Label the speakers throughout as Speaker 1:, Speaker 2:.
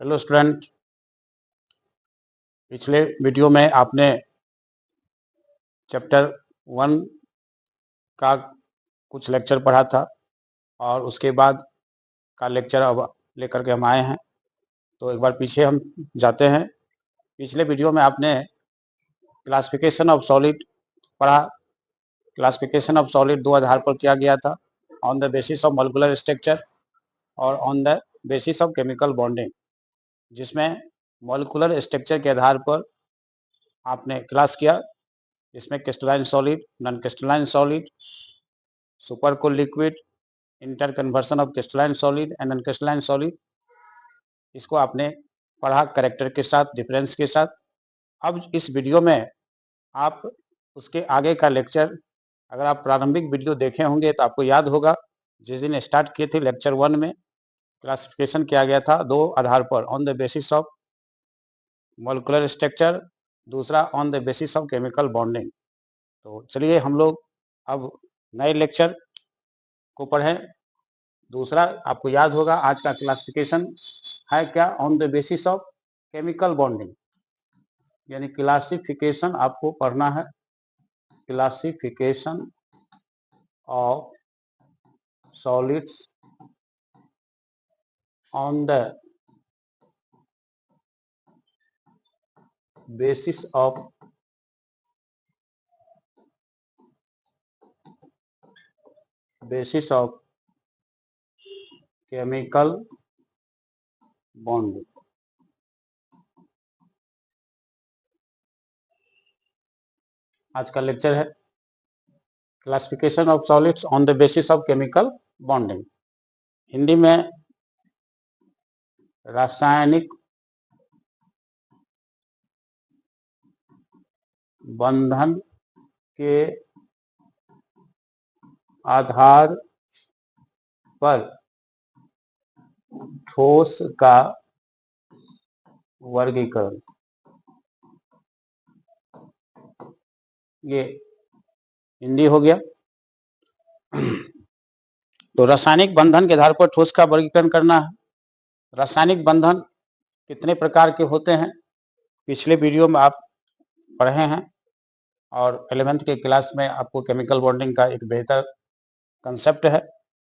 Speaker 1: Hello student, पिछले video में आपने चैप्टर 1 का कुछ लेक्चर पढ़ा था और उसके बाद का लेक्चर अब लेकर के हम आए हैं। तो एक बार पीछे हम जाते हैं। पिछले वीडियो में आपने क्लासिफिकेशन ऑफ सॉलिड पढ़ा। क्लासिफिकेशन ऑफ सॉलिड दो आधार पर किया गया था, on the basis of molecular structure और on the basis of chemical bonding, जिसमें मॉलिक्यूलर स्ट्रक्चर के आधार पर आपने क्लास किया। इसमें crystalline solid, non crystalline solid, super cool liquid, interconversion of crystalline solid and non crystalline solid, इसको आपने पढ़ा कैरेक्टर के साथ, डिफरेंस के साथ। अब इस वीडियो में आप उसके आगे का लेक्चर, अगर आप प्रारंभिक वीडियो देखे होंगे तो आपको याद होगा, जिस दिन स्टार्ट किए थे लेक्चर 1 में क्लासिफिकेशन किया गया था दो आधार पर, on the basis of molecular structure, दूसरा on the basis of chemical bonding. तो चलिए हम लोग अब नए लेक्चर को पढ़ें। दूसरा आपको याद होगा आज का क्लासिफिकेशन है क्या, on the basis of chemical bonding, यानी क्लासिफिकेशन आपको पढ़ना है, classification of solids on the basis of chemical bonding. आज का लेक्चर है classification of solids on the basis of chemical bonding. Hindi में रासायनिक बंधन के आधार पर ठोस का वर्गीकरण, ये हिंदी हो गया। तो रासायनिक बंधन के आधार पर ठोस का वर्गीकरण करना है। रासायनिक बंधन कितने प्रकार के होते हैं, पिछले वीडियो में आप पढ़े हैं और 11th के क्लास में आपको केमिकल बॉन्डिंग का एक बेहतर कंसेप्ट है,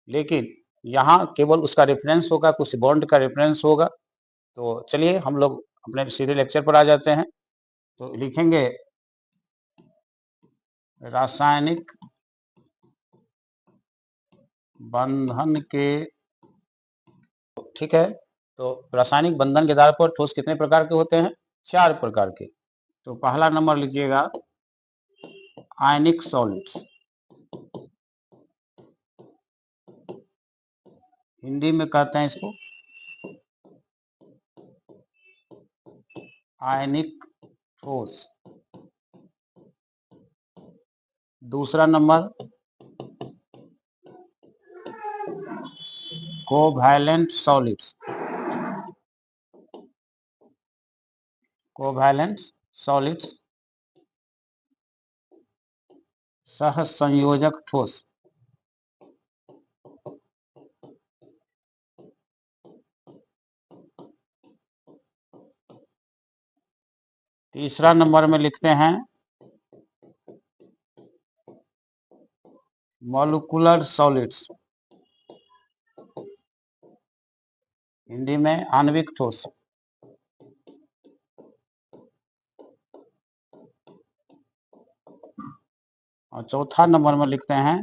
Speaker 1: लेकिन यहाँ केवल उसका रेफरेंस होगा, कुछ बॉन्ड का रेफरेंस होगा। तो चलिए हम लोग अपने सीधे लेक्चर पर आ जाते हैं। तो लिखेंगे रासायनिक बंधन के, ठीक है। तो रासायनिक बंधन के आधार पर ठोस कितने प्रकार के होते हैं, 4 प्रकार के। तो पहला नंबर लिखिएगा आयनिक सॉलिड्स, हिंदी में कहते हैं इसको आयनिक ठोस। दूसरा number covalent solids, covalent solids सहसंयोजक ठोस। तीसरा नंबर में लिखते हैं मॉलिक्यूलर सॉलिड्स, हिंदी में आणविक ठोस। और चौथा नंबर में लिखते हैं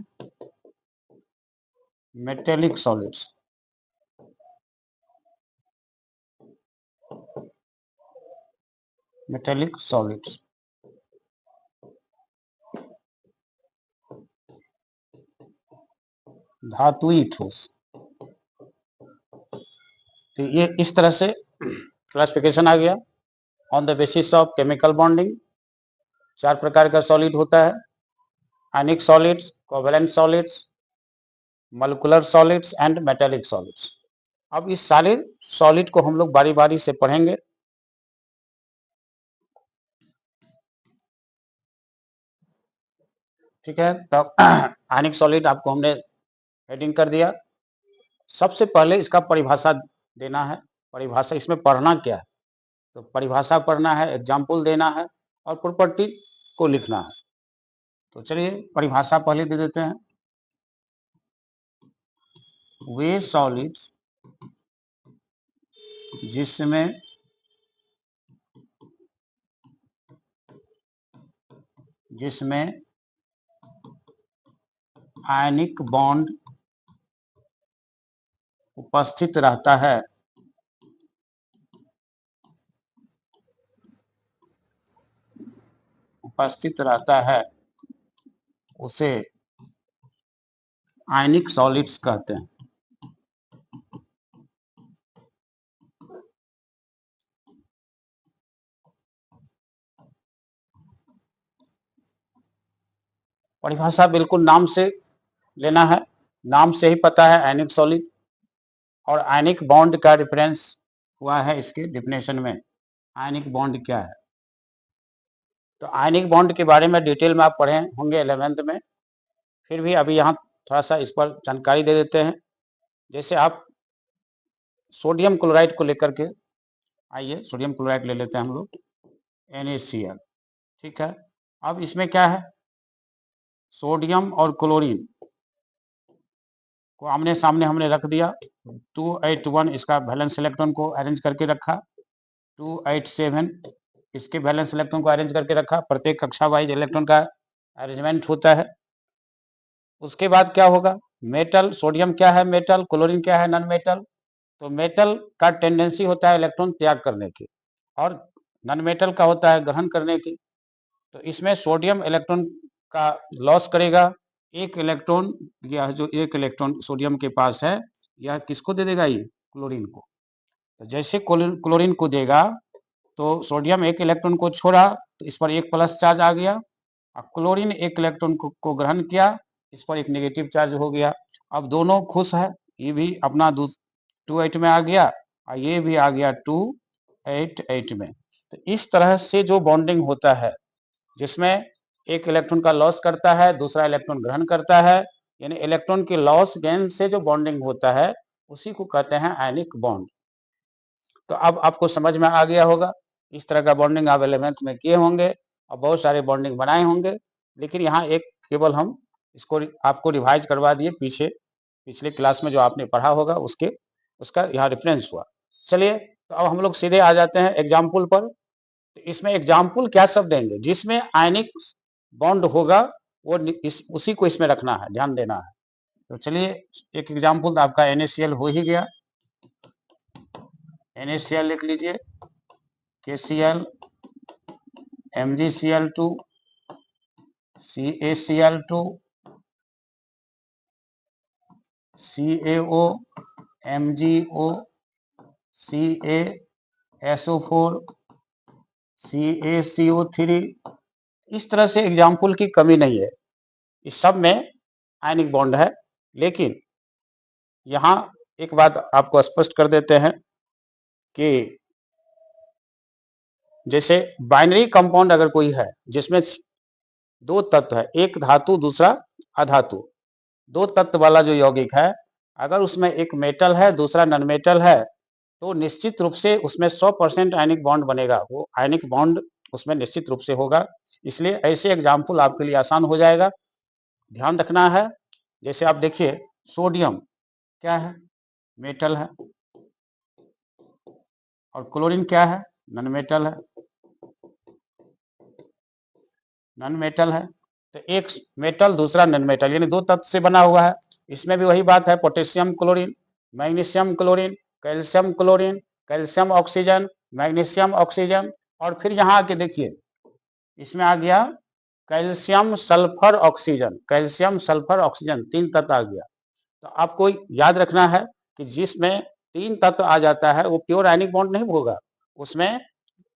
Speaker 1: मेटेलिक सॉलिड्स, मेटेलिक सॉलिड्स। धातुई ठोस। तो ये इस तरह से क्लासिफिकेशन आ गया on the basis of chemical bonding. 4 प्रकार का सॉलिड होता है, आयनिक solids, covalent solids, molecular solids and metallic solids. अब इस सारे सॉलिड को हम लोग बारी बारी से पढ़ेंगे। ठीक है, तो आयनिक सॉलिड आपको हमने हेडिंग कर दिया। सबसे पहले इसका परिभाषा देना है। परिभाषा इसमें पढ़ना क्या है, तो परिभाषा पढ़ना है, एग्जाम्पल देना है और प्रॉपर्टी को लिखना है। तो चलिए परिभाषा पहले दे देते हैं। वे सॉलिड्स जिसमें आयनिक बॉन्ड उपस्थित रहता है उसे आयनिक सॉलिड्स कहते हैं। परिभाषा बिल्कुल नाम से लेना है, नाम से ही पता है आयनिक सॉलिड, और आयनिक बॉन्ड का रेफरेंस हुआ है इसके डिफिनेशन में। आयनिक बॉन्ड क्या है, तो आयनिक बॉन्ड के बारे में डिटेल में आप पढ़े होंगे 11th में, फिर भी अभी यहाँ थोड़ा सा इस पर जानकारी दे देते हैं। जैसे आप सोडियम क्लोराइड को लेकर के आइए, सोडियम क्लोराइड ले लेते हैं हम लोग, NaCl, ठीक है। अब इसमें क्या है, सोडियम और क्लोरीन को आमने सामने हमने रख दिया, 281 इसका वैलेंस इलेक्ट्रॉन को अरेंज करके रखा, 287 इसके वैलेंस इलेक्ट्रॉन को अरेंज करके रखा। प्रत्येक कक्षा वाइज इलेक्ट्रॉन का अरेंजमेंट होता है। उसके बाद क्या होगा, मेटल, सोडियम क्या है मेटल, क्लोरीन क्या है नॉन मेटल। तो मेटल का टेंडेंसी होता है इलेक्ट्रॉन त्याग करने की, और नॉन मेटल का होता है ग्रहण करने की। तो इसमें सोडियम इलेक्ट्रॉन का लॉस करेगा, एक इलेक्ट्रॉन, यह जो एक इलेक्ट्रॉन सोडियम के पास है यह किसको दे देगा, ये क्लोरीन को। तो जैसे क्लोरीन को देगा तो सोडियम एक इलेक्ट्रॉन को छोड़ा तो इस पर एक प्लस चार्ज आ गया, और क्लोरीन एक इलेक्ट्रॉन को ग्रहण किया, इस पर एक नेगेटिव चार्ज हो गया। अब दोनों खुश है, ये भी अपना 288 में आ गया और ये भी आ गया 288 में। तो इस तरह से जो बॉन्डिंग होता है जिसमें एक इलेक्ट्रॉन का लॉस करता है, दूसरा इलेक्ट्रॉन ग्रहण करता है, यानी इलेक्ट्रॉन की लॉस गेन से जो बॉन्डिंग होता है उसी को कहते हैं आयनिक बॉन्ड। तो अब आपको समझ में आ गया होगा, इस तरह का बॉन्डिंग आप 11th में किए होंगे और बहुत सारे बॉन्डिंग बनाए होंगे, लेकिन यहाँ एक केवल हम इसको आपको रिवाइज करवा दिए, पिछले क्लास में जो आपने पढ़ा होगा उसका यहाँ रेफरेंस हुआ। चलिए तो अब हम लोग सीधे आ जाते हैं एग्जाम्पल पर। तो इसमें एग्जाम्पल क्या सब देंगे, जिसमें आयनिक बॉन्ड होगा वो उसी को इसमें रखना है, ध्यान देना है। तो चलिए एक एग्जाम्पल तो आपका NaCl हो ही गया, NaCl लिख लीजिए, KCl, MgCl2, CaCl2, CaO, MgO, CaSO4, CaCO3। इस तरह से एग्जाम्पल की कमी नहीं है, इस सब में आयनिक बॉन्ड है। लेकिन यहाँ एक बात आपको स्पष्ट कर देते हैं कि जैसे बाइनरी कंपाउंड अगर कोई है जिसमें दो तत्व है, एक धातु दूसरा अधातु, दो तत्व वाला जो यौगिक है, अगर उसमें एक मेटल है दूसरा नॉन मेटल है तो निश्चित रूप से उसमें 100% आयनिक बॉन्ड बनेगा, वो आयनिक बॉन्ड उसमें निश्चित रूप से होगा। इसलिए ऐसे एग्जाम्पल आपके लिए आसान हो जाएगा, ध्यान रखना है। जैसे आप देखिए सोडियम क्या है, मेटल है, और क्लोरीन क्या है, नॉन मेटल है, नॉन मेटल है। तो एक मेटल दूसरा नॉन मेटल, यानी दो तत्व से बना हुआ है। इसमें भी वही बात है, potassium chlorine, magnesium chlorine, calcium chlorine, calcium oxygen, magnesium oxygen, और फिर यहाँ आके देखिए इसमें आ गया calcium sulphur oxygen, calcium sulphur oxygen, तीन तत्व आ गया। तो आपको याद रखना है कि जिसमें तीन तत्व आ जाता है वो प्योर आयनिक बॉन्ड नहीं होगा, उसमें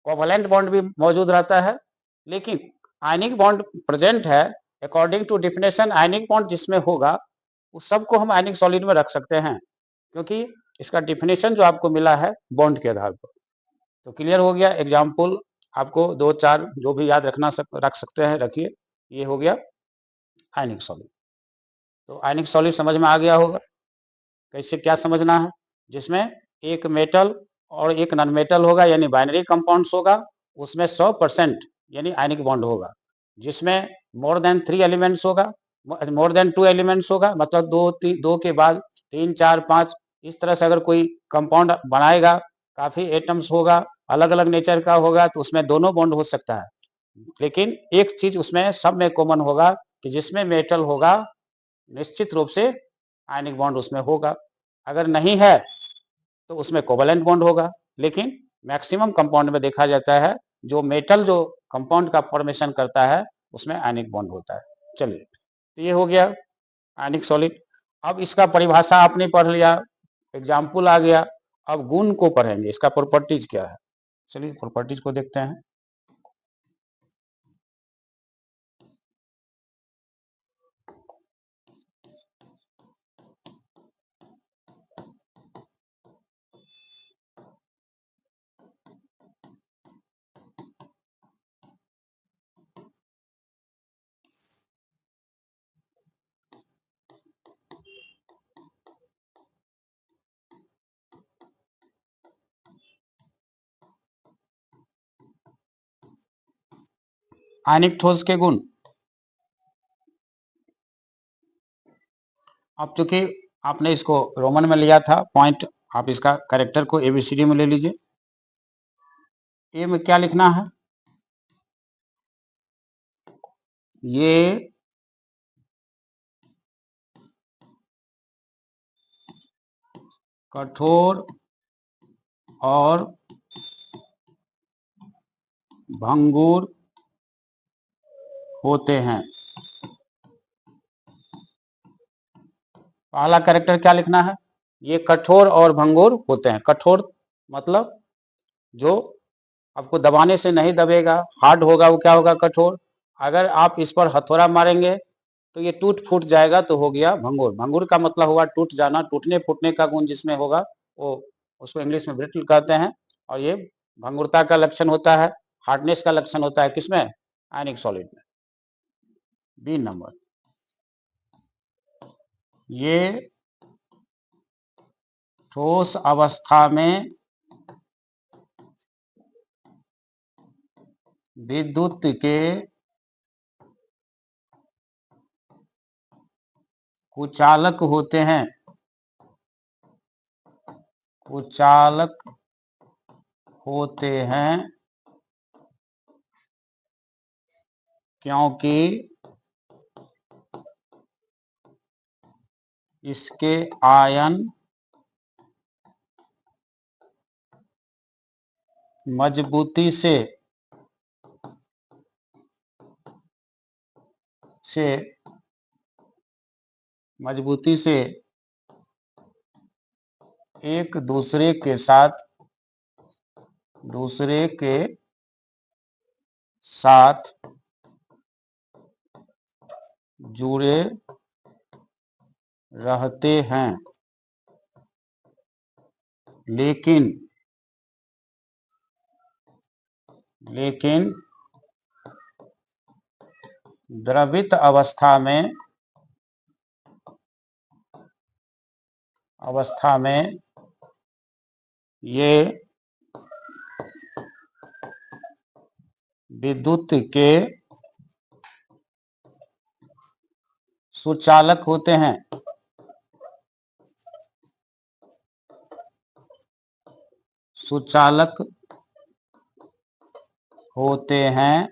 Speaker 1: कोवलेंट बॉन्ड भी मौजूद रहता है। लेकिन आयनिक बॉन्ड प्रेजेंट है, according to definition ionic bond जिसमें होगा उस सबको हम आयनिक सॉलिड में रख सकते हैं, क्योंकि इसका डिफिनेशन जो आपको मिला है बॉन्ड के आधार पर। तो क्लियर हो गया, एग्जाम्पल आपको 2-4 जो भी याद रख सकते हैं रखिए। ये हो गया आयनिक सॉलिड। तो आयनिक सॉलिड समझ में आ गया होगा, कैसे क्या समझना है, जिसमें एक मेटल और एक नॉन मेटल होगा यानी बाइनरी कंपाउंड्स होगा, उसमें 100% यानी आयनिक बॉन्ड होगा। जिसमें मोर देन 3 एलिमेंट्स होगा, मोर देन 2 एलिमेंट्स होगा, मतलब दो के बाद 3, 4, 5 इस तरह से अगर कोई कंपाउंड बनाएगा, काफी एटम्स होगा, अलग अलग नेचर का होगा, तो उसमें दोनों बॉन्ड हो सकता है। लेकिन एक चीज उसमें सब में कॉमन होगा कि जिसमें मेटल होगा निश्चित रूप से आयनिक बॉन्ड उसमें होगा। अगर नहीं है तो उसमें कोवलेंट बॉन्ड होगा। लेकिन मैक्सिमम कंपाउंड में देखा जाता है जो मेटल जो कंपाउंड का फॉर्मेशन करता है उसमें आयनिक बॉन्ड होता है। चलिए, तो ये हो गया आयनिक सॉलिड। अब इसका परिभाषा आपने पढ़ लिया, एग्जाम्पल आ गया। अब गुण को पढ़ेंगे, इसका प्रॉपर्टीज क्या है। चलिए प्रॉपर्टीज को देखते हैं। आयनिक ठोस के गुण। अब चूंकि आपने इसको रोमन में लिया था पॉइंट, आप इसका कैरेक्टर को एबीसीडी में ले लीजिए। ए में क्या लिखना है, ये कठोर और भंगुर होते हैं। पहला कैरेक्टर क्या लिखना है, ये कठोर और भंगुर होते हैं। कठोर मतलब जो आपको दबाने से नहीं दबेगा, हार्ड होगा, वो क्या होगा, कठोर। अगर आप इस पर हथौड़ा मारेंगे तो ये टूट फूट जाएगा, तो हो गया भंगुर। भंगुर का मतलब हुआ टूट जाना, टूटने फूटने का गुण जिसमें होगा वो उसको इंग्लिश में ब्रिटल कहते हैं। और ये भंगुरता का लक्षण होता है, हार्डनेस का लक्षण होता है किसमें, आयनिक सॉलिड में। बी नंबर, ये ठोस अवस्था में विद्युत के कुचालक होते हैं। कुचालक होते हैं क्योंकि इसके आयन मजबूती से एक दूसरे के साथ जुड़े रहते हैं, लेकिन द्रवित अवस्था में ये विद्युत के सुचालक होते हैं। सुचालक होते हैं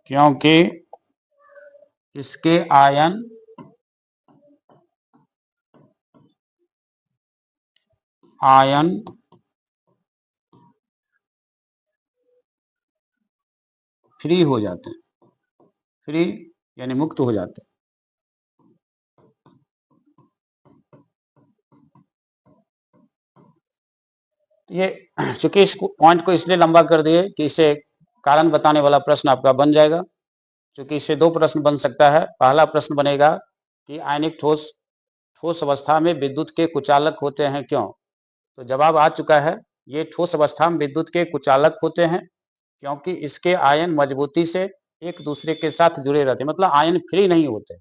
Speaker 1: क्योंकि इसके आयन फ्री हो जाते हैं। फ्री यानी मुक्त हो जाते हैं। ये चूंकि इस पॉइंट को इसलिए लंबा कर दिए कि इसे कारण बताने वाला प्रश्न आपका बन जाएगा। क्योंकि इससे दो प्रश्न बन सकता है। पहला प्रश्न बनेगा कि आयनिक ठोस अवस्था में विद्युत के कुचालक होते हैं क्यों। तो जवाब आ चुका है, ये ठोस अवस्था में विद्युत के कुचालक होते हैं क्योंकि इसके आयन मजबूती से एक दूसरे के साथ जुड़े रहते हैं, मतलब आयन फ्री नहीं होते।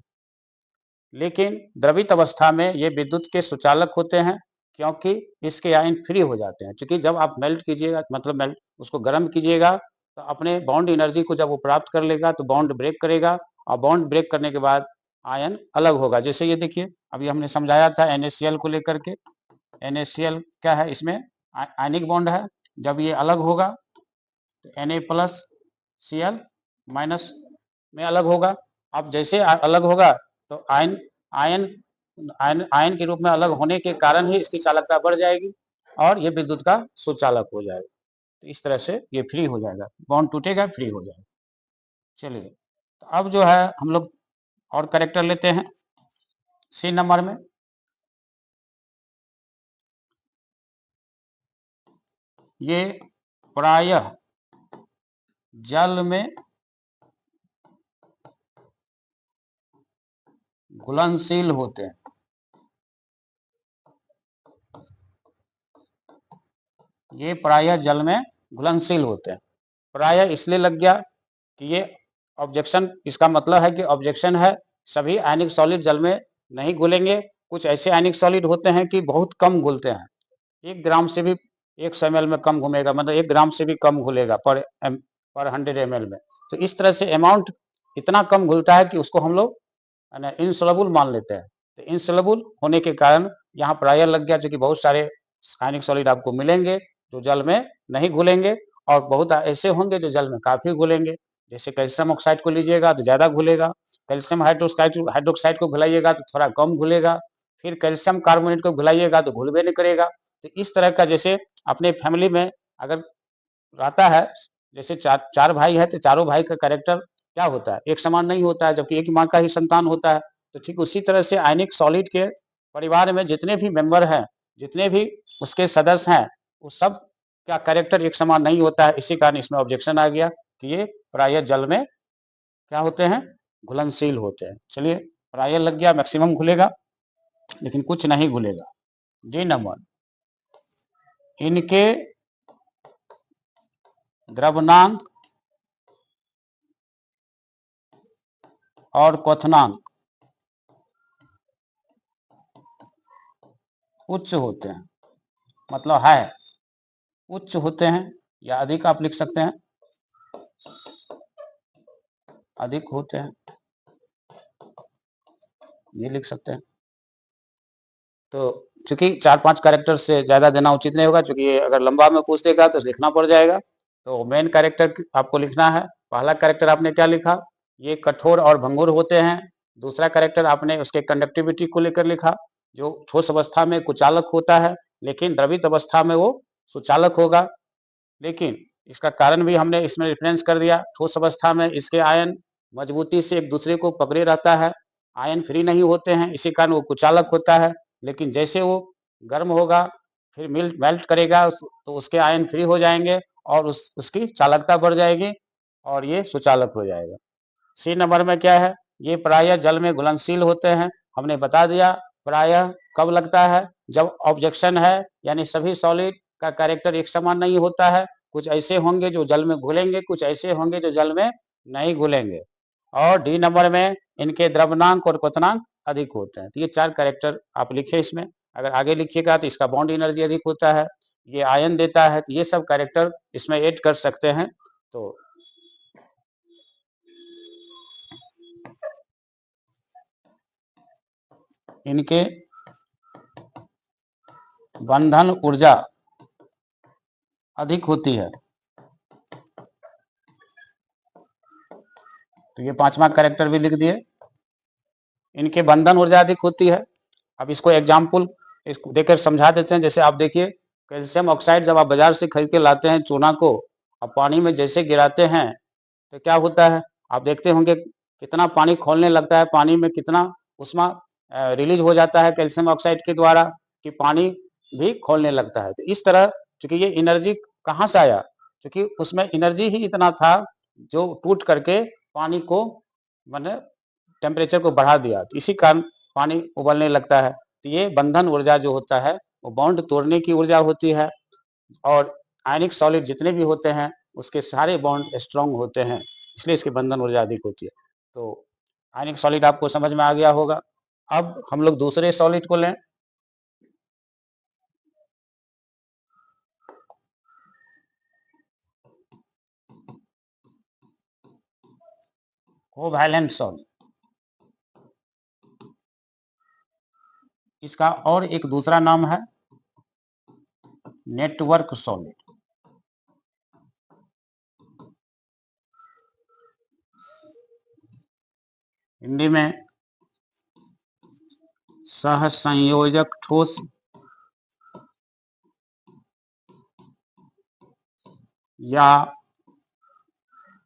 Speaker 1: लेकिन द्रवित अवस्था में ये विद्युत के सुचालक होते हैं, क्योंकि इसके आयन फ्री हो जाते हैं। क्योंकि जब आप मेल्ट कीजिएगा, मतलब उसको गर्म कीजिएगा, तो अपने बॉन्ड एनर्जी को जब वो प्राप्त कर लेगा तो बॉन्ड ब्रेक करेगा, और बॉन्ड ब्रेक करने के बाद आयन अलग होगा। जैसे ये देखिए, अभी हमने समझाया था NaCl को लेकर के। NaCl क्या है, इसमें आयनिक बॉन्ड है। जब ये अलग होगा तो Na+Cl- में अलग होगा। अब जैसे अलग होगा तो आयन आयन आयन आयन के रूप में अलग होने के कारण ही इसकी चालकता बढ़ जाएगी और ये विद्युत का सुचालक हो जाएगा। तो इस तरह से ये फ्री हो जाएगा, बॉन्ड टूटेगा, फ्री हो जाएगा। चलिए, तो अब जो है हम लोग और कैरेक्टर लेते हैं C नंबर में। ये प्रायः जल में घुलनशील होते हैं। ये प्रायः जल में घुलनशील होते हैं। प्रायः इसलिए लग गया कि ये ऑब्जेक्शन, इसका मतलब है कि ऑब्जेक्शन है, सभी आयनिक सॉलिड जल में नहीं घुलेंगे। कुछ ऐसे आयनिक सॉलिड होते हैं कि बहुत कम घुलते हैं, 1 ग्राम से भी 100 ml में कम घूमेगा, मतलब 1 ग्राम से भी कम घुलेगा पर 100 ml में। तो इस तरह से अमाउंट इतना कम घुलता है कि उसको हम लोग इनसोल्युबल मान लेते हैं। तो इनसोल्युबल होने के कारण यहाँ प्रायः लग गया, जो कि बहुत सारे आयनिक सॉलिड आपको मिलेंगे जो जल में नहीं घुलेंगे, और बहुत ऐसे होंगे जो जल में काफी घुलेंगे। जैसे कैल्शियम ऑक्साइड को लीजिएगा तो ज्यादा घुलेगा, कैल्शियम हाइड्रोक्साइड को घुलाइएगा तो थोड़ा कम घुलेगा, फिर कैल्शियम कार्बोनेट को घुलाइएगा तो घुलबे नहीं करेगा। तो इस तरह का, जैसे अपने फैमिली में अगर रहता है, जैसे चार भाई है तो चारों भाई का कैरेक्टर क्या होता है, एक समान नहीं होता है, जबकि एक माँ का ही संतान होता है। तो ठीक उसी तरह से आयनिक सॉलिड के परिवार में जितने भी मेंबर हैं, जितने भी उसके सदस्य हैं, उस सब का कैरेक्टर एक समान नहीं होता है। इसी कारण इसमें ऑब्जेक्शन आ गया कि ये प्रायः जल में क्या होते हैं, घुलनशील होते हैं। चलिए, प्रायः लग गया, मैक्सिमम घुलेगा लेकिन कुछ नहीं घुलेगा। डी नंबर, इनके द्रवनांक और क्वथनांक उच्च होते हैं, मतलब है उच्च होते हैं, या अधिक आप लिख सकते हैं, अधिक होते हैं, ये लिख सकते हैं। तो चूंकि 4-5 कैरेक्टर से ज्यादा देना उचित नहीं होगा, चूंकि ये अगर लंबा में पूछ देगा तो लिखना पड़ जाएगा। तो मेन कैरेक्टर आपको लिखना है। पहला कैरेक्टर आपने क्या लिखा, ये कठोर और भंगुर होते हैं। दूसरा कैरेक्टर आपने उसके कंडक्टिविटी को लेकर लिखा, जो ठोस अवस्था में कुचालक होता है, लेकिन द्रवित अवस्था में वो सुचालक होगा। लेकिन इसका कारण भी हमने इसमें रेफरेंस कर दिया, ठोस अवस्था में इसके आयन मजबूती से एक दूसरे को पकड़े रहता है, आयन फ्री नहीं होते हैं, इसी कारण वो कुचालक होता है। लेकिन जैसे वो गर्म होगा, फिर मेल्ट करेगा, तो उसके आयन फ्री हो जाएंगे और उसकी चालकता बढ़ जाएगी और ये सुचालक हो जाएगा। C नंबर में क्या है, ये प्रायः जल में घुलनशील होते हैं। हमने बता दिया प्रायः कब लगता है, जब ऑब्जेक्शन है, यानी सभी सॉलिड का कैरेक्टर एक समान नहीं होता है। कुछ ऐसे होंगे जो जल में घुलेंगे, कुछ ऐसे होंगे जो जल में नहीं घुलेंगे। और डी नंबर में इनके द्रवनांक और क्वथनांक अधिक होते हैं। तो ये 4 कैरेक्टर आप लिखे इसमें। अगर आगे लिखिएगा तो इसका बॉन्ड एनर्जी अधिक होता है, ये आयन देता है, तो ये सब कैरेक्टर इसमें ऐड कर सकते हैं। तो इनके बंधन ऊर्जा अधिक होती है। तो ये 5वां कैरेक्टर भी लिख दिए, इनके बंधन ऊर्जा अधिक होती है। अब इसको एग्जाम्पल इसको देकर समझा देते हैं। जैसे आप देखिए, कैल्शियम ऑक्साइड जब आप बाजार से खरीद के लाते हैं चूना को, अब पानी में जैसे गिराते हैं तो क्या होता है, आप देखते होंगे कितना पानी खोलने लगता है, पानी में कितना उष्मा रिलीज हो जाता है कैल्शियम ऑक्साइड के द्वारा, कि पानी भी खोलने लगता है। तो इस तरह, क्योंकि ये एनर्जी कहाँ से आया, क्योंकि उसमें एनर्जी ही इतना था जो टूट करके पानी को मैंने टेम्परेचर को बढ़ा दिया, तो इसी कारण पानी उबलने लगता है। तो ये बंधन ऊर्जा जो होता है वो बॉन्ड तोड़ने की ऊर्जा होती है। और आयनिक सॉलिड जितने भी होते हैं उसके सारे बॉन्ड स्ट्रांग होते हैं, इसलिए इसकी बंधन ऊर्जा अधिक होती है। तो आयनिक सॉलिड आपको समझ में आ गया होगा। अब हम लोग दूसरे सॉलिड को लें। कोवैलेंट सॉलिड, इसका और एक दूसरा नाम है नेटवर्क सॉलिड। हिंदी में सहसंयोजक ठोस या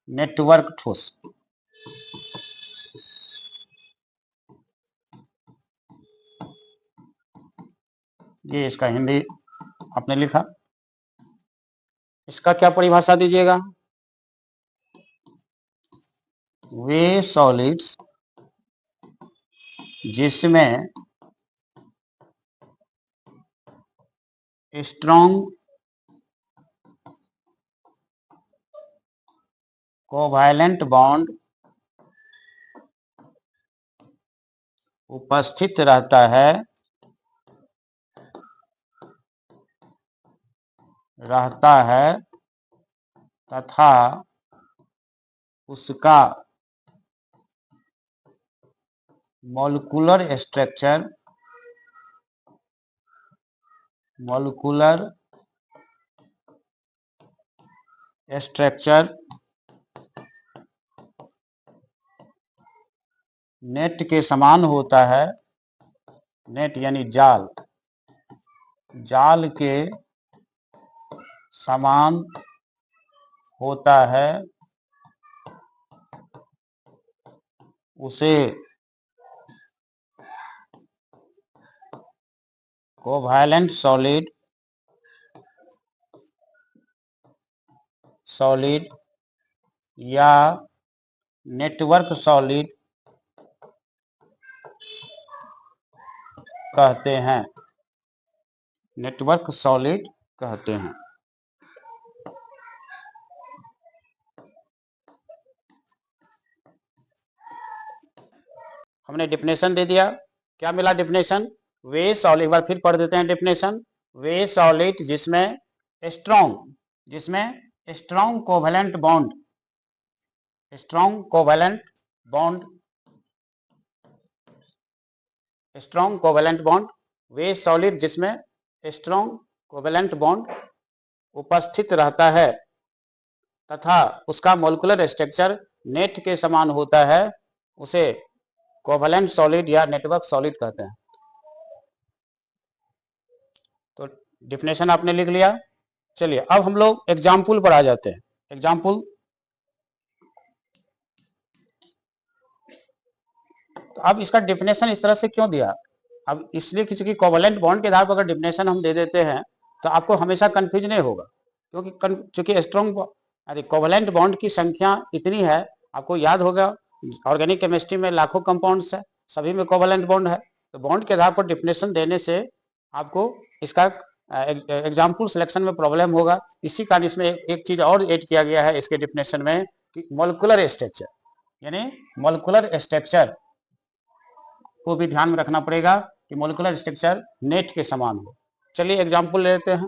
Speaker 1: नेटवर्क ठोस। ये इसका हिंदी आपने लिखा। इसका क्या परिभाषा दीजिएगा? वे सॉलिड्स जिसमें स्ट्रॉन्ग कोवैलेंट बॉन्ड उपस्थित रहता है तथा उसका मॉलिक्यूलर स्ट्रक्चर नेट के समान होता है। नेट यानी जाल, जाल के समान होता है, उसे कोवैलेंट सॉलिड या नेटवर्क सॉलिड कहते हैं। नेटवर्क सॉलिड कहते हैं। हमने डिफिनेशन दे दिया। क्या मिला डिफिनेशन? वे सॉलिड, एक बार फिर पढ़ देते हैं डिफिनेशन। वे सॉलिड जिसमें स्ट्रॉन्ग कोवैलेंट बॉन्ड, वे सॉलिड जिसमें स्ट्रॉन्ग कोवैलेंट बॉन्ड उपस्थित रहता है तथा उसका मॉलिक्यूलर स्ट्रक्चर नेट के समान होता है, उसे कोवैलेंट सॉलिड या नेटवर्क सॉलिड कहते हैं। तो डिफिनेशन आपने लिख लिया। चलिए अब हम लोग एग्जाम्पल पर आ जाते हैं। एग्जाम्पल, तो अब इसका डिफिनेशन इस तरह से क्यों दिया? अब इसलिए क्योंकि कोवैलेंट बॉन्ड के आधार पर अगर डिफिनेशन हम दे देते हैं तो आपको हमेशा कंफ्यूज नहीं होगा, क्योंकि चूंकि स्ट्रॉन्ग कोवैलेंट बॉन्ड की संख्या इतनी है, आपको याद होगा ऑर्गेनिक केमिस्ट्री में लाखों कंपाउंड्स है, सभी में कोवैलेंट बॉन्ड है। तो बॉन्ड के आधार पर डिफिनेशन देने से आपको इसका एग्जाम्पल सिलेक्शन में प्रॉब्लम होगा। इसी कारण इसमें एक चीज और ऐड किया गया है इसके डिफिनेशन में कि मॉलिक्यूलर स्ट्रक्चर, यानी मॉलिक्यूलर स्ट्रक्चर को भी ध्यान में रखना पड़ेगा कि मॉलिक्यूलर स्ट्रक्चर नेट के समान हो। चलिए एग्जाम्पल लेते हैं।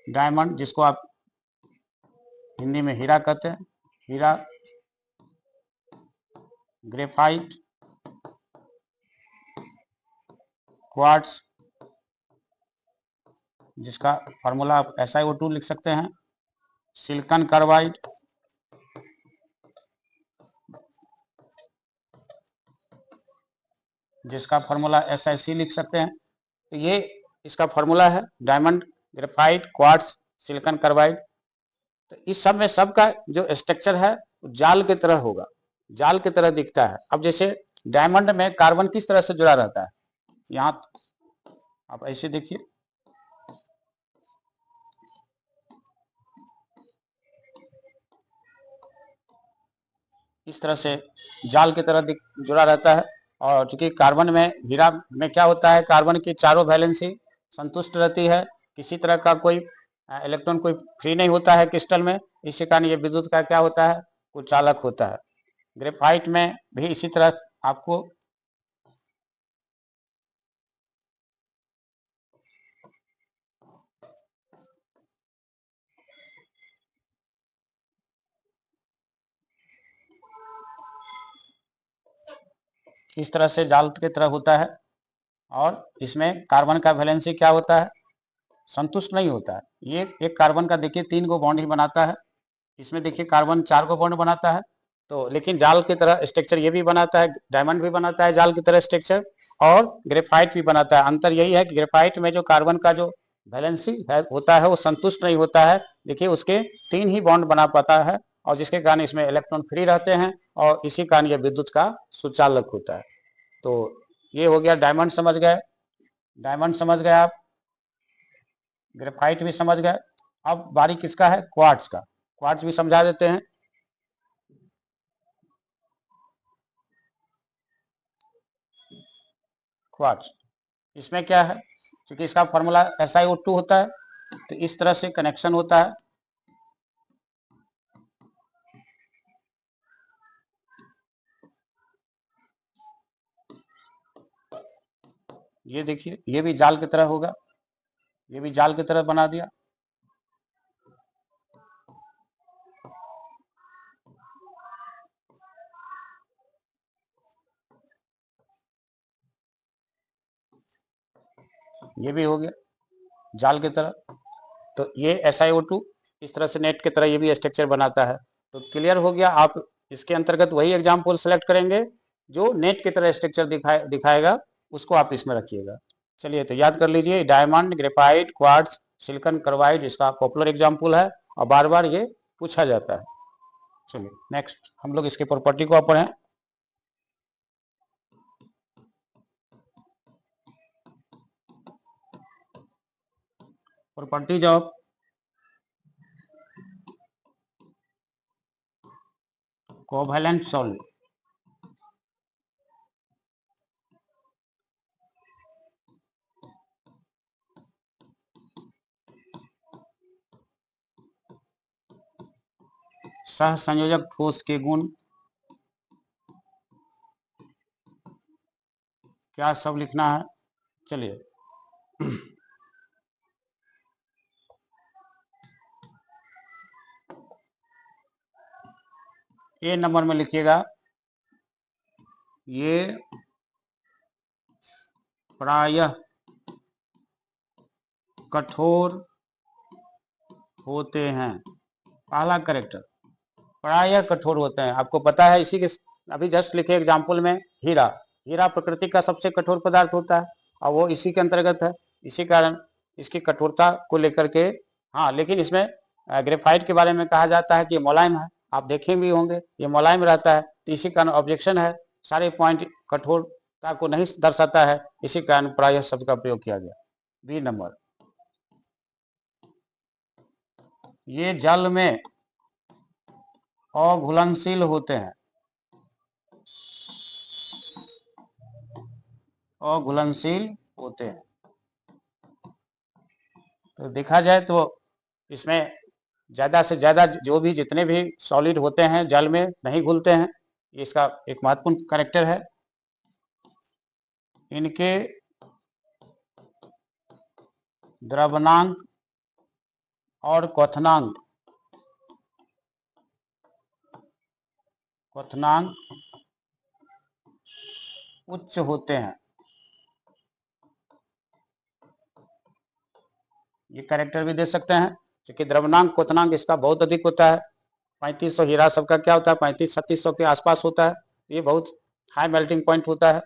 Speaker 1: डायमंड जिसको आप हिंदी में हीरा कहते हैं, हीरा, ग्रेफाइट, क्वार्ट्ज जिसका फॉर्मूला आप SiO2 लिख सकते हैं, सिलिकॉन कार्बाइड, जिसका फॉर्मूला SiC लिख सकते हैं। तो ये इसका फॉर्मूला है, diamond, graphite, quartz, silicon carbide. तो इस सब में सबका जो स्ट्रक्चर है जाल की तरह होगा, जाल की तरह दिखता है। अब जैसे डायमंड में कार्बन किस तरह से जुड़ा रहता है, यहाँ आप ऐसे देखिए, इस तरह से जाल की तरह जुड़ा रहता है। और चूंकि कार्बन में, हीरा में क्या होता है, कार्बन की चारों वैलेंसी संतुष्ट रहती है, किसी तरह का कोई इलेक्ट्रॉन कोई फ्री नहीं होता है क्रिस्टल में, इसी कारण ये विद्युत का क्या होता है, कुचालक होता है। ग्रेफाइट में भी इसी तरह आपको इस तरह से जाल की तरह होता है, और इसमें कार्बन का वैलेंसी क्या होता है, संतुष्ट नहीं होता है। ये एक कार्बन का देखिए 3 गो बॉन्ड ही बनाता है, इसमें देखिए कार्बन 4 गो बॉन्ड बनाता है, तो लेकिन जाल की तरह स्ट्रक्चर ये भी बनाता है, डायमंड भी बनाता है जाल की तरह स्ट्रक्चर, और ग्रेफाइट भी बनाता है। अंतर यही है कि ग्रेफाइट में जो कार्बन का जो वैलेंसी है होता है वो संतुष्ट नहीं होता है, देखिए उसके 3 ही बॉन्ड बना पाता है, और जिसके कारण इसमें इलेक्ट्रॉन फ्री रहते हैं, और इसी कारण ये विद्युत का सुचालक होता है। तो ये हो गया डायमंड समझ गए, डायमंड समझ गए आप, ग्रेफाइट भी समझ गए। अब बारी किसका है, क्वार्ट्ज का, क्वार्ट्ज भी समझा देते हैं। क्वार्ट्ज, इसमें क्या है, क्योंकि इसका फॉर्मूला SiO2 होता है, तो इस तरह से कनेक्शन होता है। ये देखिए ये भी जाल की तरह होगा, ये भी जाल की तरह बना दिया। ये भी हो गया जाल की तरह, तो ये SiO2 इस तरह से नेट की तरह ये भी स्ट्रक्चर बनाता है। तो क्लियर हो गया, आप इसके अंतर्गत वही एग्जाम्पल सेलेक्ट करेंगे जो नेट की तरह स्ट्रक्चर दिखाएगा, उसको आप इसमें रखिएगा। चलिए तो याद कर लीजिए, diamond, graphite, quartz, silicon carbide इसका पॉपुलर एग्जाम्पल है, और बार बार ये पूछा जाता है। चलिए नेक्स्ट हम लोग इसके प्रॉपर्टी को पढ़ें। Properties of covalent solvent. सह संयोजक ठोस के गुण क्या सब लिखना है। चलिए ए नंबर में लिखिएगा, ये प्रायः कठोर होते हैं। पहला करेक्टर, प्रायः कठोर होते हैं, आपको पता है, इसी के अभी जस्ट लिखे एग्जाम्पल में हीरा, हीरा प्रकृति का सबसे कठोर पदार्थ होता है, और वो इसी के अंतर्गत है, इसी कारण इसकी कठोरता को लेकर के। हाँ, लेकिन इसमें ग्रेफाइट के बारे में कहा जाता है कि ये मुलायम है, आप देखे भी होंगे ये मुलायम रहता है, तो इसी कारण ऑब्जेक्शन है, सारे पॉइंट कठोरता को नहीं दर्शाता है, इसी कारण प्रायः शब्द का प्रयोग किया गया। बी नंबर, ये जल में अघुलनशील होते हैं, अघुलनशील होते हैं। तो देखा जाए तो इसमें ज्यादा से ज्यादा जो भी जितने भी सॉलिड होते हैं जल में नहीं घुलते हैं, ये इसका एक महत्वपूर्ण कैरेक्टर है। इनके द्रवनांक और क्वथनांक उच्च होते हैं। ये कैरेक्टर भी दे सकते हैं, क्योंकि द्रवनांक क्वथनांक इसका बहुत अधिक होता है। 3500 हीरा सबका क्या होता है, 3500-3600 के आसपास होता है, ये बहुत हाई मेल्टिंग पॉइंट होता है।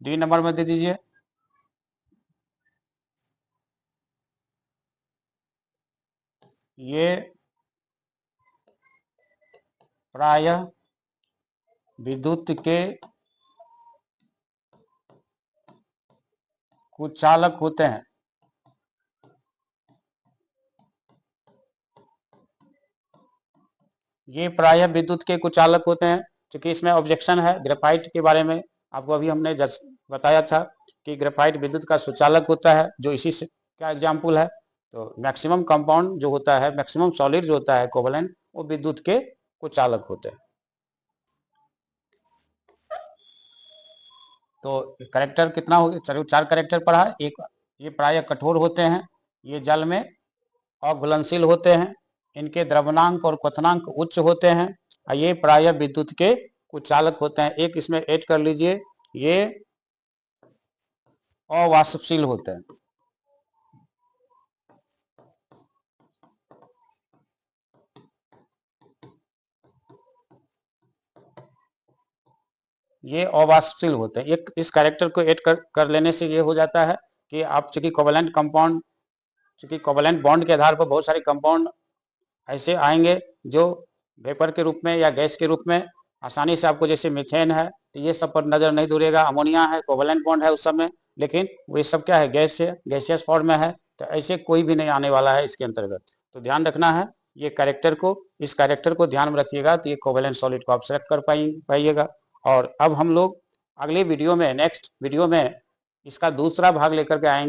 Speaker 1: डी नंबर में दे दीजिए, ये प्रायः विद्युत के कुचालक होते हैं। ये प्रायः विद्युत के कुचालक होते हैं, चूंकि इसमें ऑब्जेक्शन है ग्रेफाइट के बारे में, आपको अभी हमने जस्ट बताया था कि ग्रेफाइट विद्युत का सुचालक होता है, जो इसी से क्या एग्जाम्पल है। तो मैक्सिमम कंपाउंड जो होता है, मैक्सिमम सॉलिड जो होता है कोवेलेंट, वो विद्युत के कुचालक होते हैं। तो कैरेक्टर कितना हो गया, 4 कैरेक्टर पढ़ा। एक, ये प्राय कठोर होते हैं, ये जल में अघुलनशील होते हैं, इनके द्रवनांक और क्वथनांक उच्च होते हैं, ये प्राय विद्युत के कुचालक होते हैं। एक इसमें ऐड कर लीजिए, ये अवाष्पशील होते हैं। ये अवाष्पशील होते हैं। एक इस कैरेक्टर को ऐड कर लेने से ये हो जाता है कि आप चूंकि कोवेलेंट कंपाउंड, चूंकि कोवेलेंट बॉन्ड के आधार पर बहुत सारे कंपाउंड ऐसे आएंगे जो वेपर के रूप में या गैस के रूप में आसानी से आपको, जैसे मीथेन है, तो ये सब पर नजर नहीं दूरेगा। अमोनिया है, कोवेलेंट बॉन्ड है उस सब में, लेकिन वो सब क्या है, गैस से गैसियस फॉर्म में है, तो ऐसे कोई भी नहीं आने वाला है इसके अंतर्गत। तो ध्यान रखना है ये कैरेक्टर को, इस कैरेक्टर को ध्यान में रखिएगा, तो ये कोवेलेंट सॉलिड को आप सेलेक्ट कर पाइएगा। और अब हम लोग अगले वीडियो में, नेक्स्ट वीडियो में इसका दूसरा भाग लेकर के आएंगे।